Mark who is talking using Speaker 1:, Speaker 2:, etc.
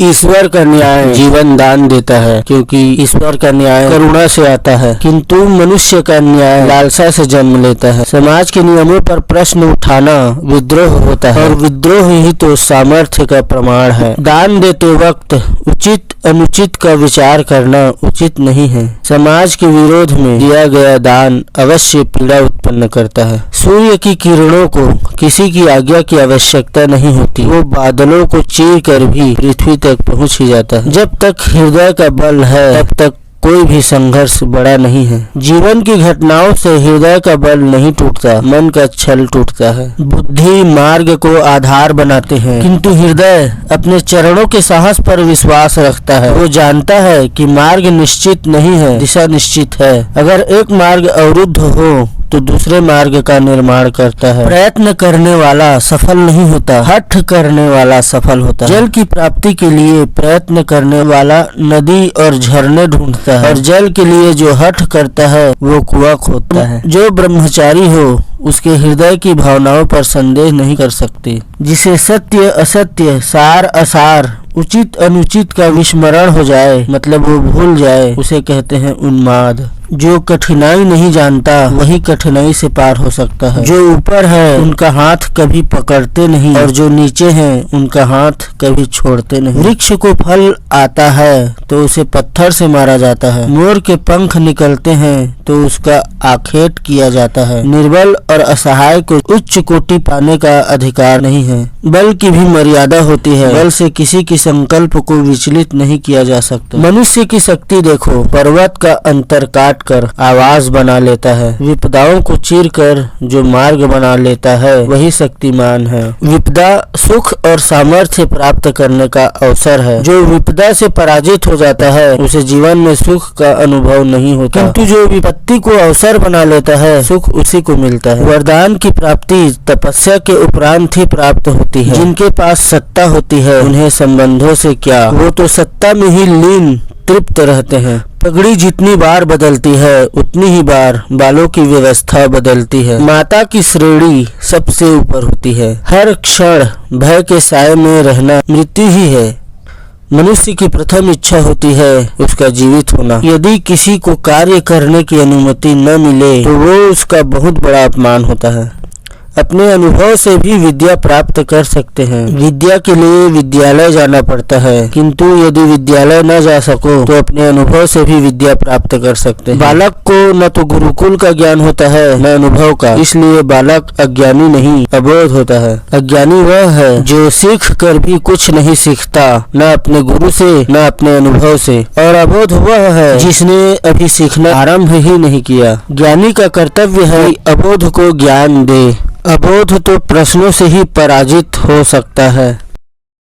Speaker 1: ईश्वर का न्याय जीवन दान देता है, क्योंकि ईश्वर का न्याय करुणा से आता है, किंतु मनुष्य का न्याय लालसा से जन्म लेता है। समाज के नियमों पर प्रश्न उठाना विद्रोह होता है, और विद्रोह ही तो सामर्थ्य का प्रमाण है। दान देते वक्त उचित अनुचित का विचार करना उचित नहीं है। समाज के विरोध में दिया गया दान अवश्य पीड़ा उत्पन्न करता है। सूर्य की किरणों को किसी की आज्ञा की आवश्यकता नहीं होती, वो बादलों को चीर कर भी पृथ्वी तक पहुंच ही जाता है। जब तक हृदय का बल है तब तक कोई भी संघर्ष बड़ा नहीं है। जीवन की घटनाओं से हृदय का बल नहीं टूटता, मन का छल टूटता है। बुद्धि मार्ग को आधार बनाते हैं, किंतु हृदय अपने चरणों के साहस पर विश्वास रखता है। वो जानता है कि मार्ग निश्चित नहीं है, दिशा निश्चित है। अगर एक मार्ग अवरुद्ध हो तो दूसरे मार्ग का निर्माण करता है। प्रयत्न करने वाला सफल नहीं होता, हठ करने वाला सफल होता है। जल की प्राप्ति के लिए प्रयत्न करने वाला नदी और झरने ढूंढता है, और जल के लिए जो हठ करता है वो कुआं खोदता है। जो ब्रह्मचारी हो उसके हृदय की भावनाओं पर संदेह नहीं कर सकते। जिसे सत्य असत्य, सार असार, उचित अनुचित का विस्मरण हो जाए, मतलब वो भूल जाए, उसे कहते हैं उन्माद। जो कठिनाई नहीं जानता वही कठिनाई से पार हो सकता है। जो ऊपर है उनका हाथ कभी पकड़ते नहीं, और जो नीचे हैं उनका हाथ कभी छोड़ते नहीं। वृक्ष को फल आता है तो उसे पत्थर से मारा जाता है। मोर के पंख निकलते हैं तो उसका आखेट किया जाता है। निर्बल और असहाय को उच्च कोटि पाने का अधिकार नहीं है। बल की भी मर्यादा होती है, बल से किसी की संकल्प को विचलित नहीं किया जा सकता। मनुष्य की शक्ति देखो, पर्वत का अंतर काट कर आवाज बना लेता है। विपदाओं को चीर कर जो मार्ग बना लेता है वही शक्तिमान है। विपदा सुख और सामर्थ्य प्राप्त करने का अवसर है। जो विपदा से पराजित हो जाता है उसे जीवन में सुख का अनुभव नहीं होता, किंतु जो विपत्ति को अवसर बना लेता है सुख उसी को मिलता है। वरदान की प्राप्ति तपस्या के उपरांत ही प्राप्त होती है। जिनके पास सत्ता होती है उन्हें संबंधों से क्या, वो तो सत्ता में ही लीन तृप्त रहते हैं। पगड़ी जितनी बार बदलती है उतनी ही बार बालों की व्यवस्था बदलती है। माता की श्रेणी सबसे ऊपर होती है। हर क्षण भय के साए में रहना मृत्यु ही है। मनुष्य की प्रथम इच्छा होती है उसका जीवित होना। यदि किसी को कार्य करने की अनुमति न मिले तो वो उसका बहुत बड़ा अपमान होता है। अपने अनुभव से भी विद्या प्राप्त कर सकते हैं। विद्या के लिए विद्यालय जाना पड़ता है, किंतु यदि विद्यालय न जा सको तो अपने अनुभव से भी विद्या प्राप्त कर सकते हैं। बालक को न तो गुरुकुल का ज्ञान होता है न अनुभव का, इसलिए बालक अज्ञानी नहीं अबोध होता है। अज्ञानी वह है जो सीख कर भी कुछ नहीं सीखता, न अपने गुरु से न अपने अनुभव से, और अबोध वह है जिसने अभी सीखना आरंभ ही नहीं किया। ज्ञानी का कर्तव्य है अबोध को ज्ञान दे। अबोध तो प्रश्नों से ही पराजित हो सकता है।